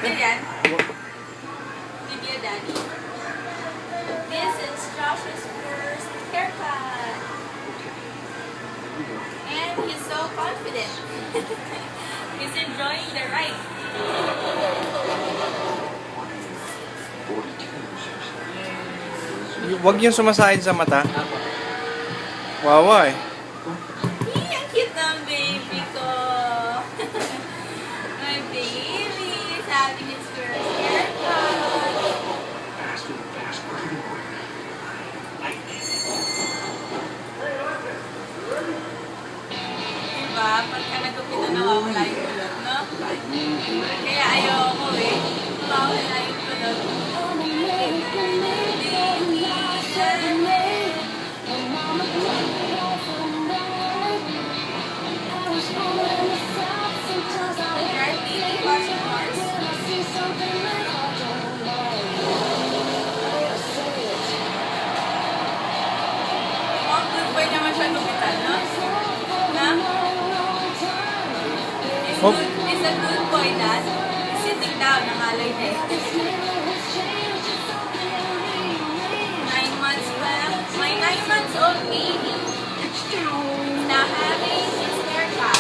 Ganyan. Give me a daddy. This is Josh's first haircut. And he's so confident. He's enjoying the ride. Huwag yung sumasahid sa mata. Wawa eh. Ang cute ng baby ko. My baby is having his first haircut. Diba? Pagka nagupit na nawawala yung kulot, no? Kaya ayoko eh. Nawawala yung kulot. Is a good boy, Dad. Sitting down, nangalay na eh. 9 months pa lang. My 9 months old baby. Now having his haircut.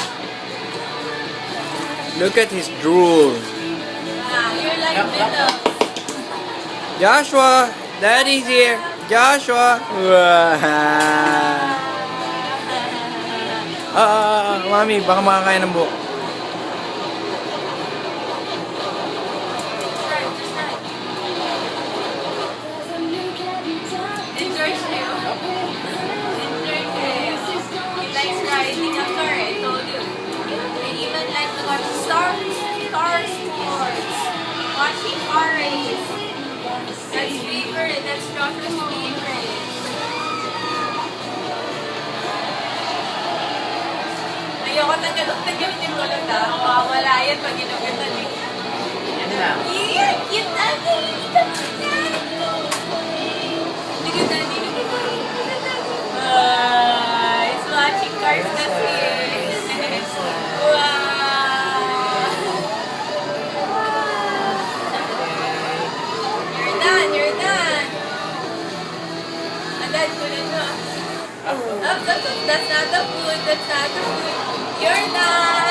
Look at his drool. You're like little. Joshua, Daddy's here. Joshua. Mami, baka makakain ng buhok. Enjoy siya. Enjoy kayo. He likes riding a car, I told you. He even likes to watch car sports. Watching car race. That's favorite. That's Joshua's favorite. Ayoko tagalog-tagalog yung kulot ha. Mawawala yan pag inugutan eh. Yan lang. Yeah, cute na. He's watching cars kasi. Wow! You're done. And then put it up. That's not the food. You're done.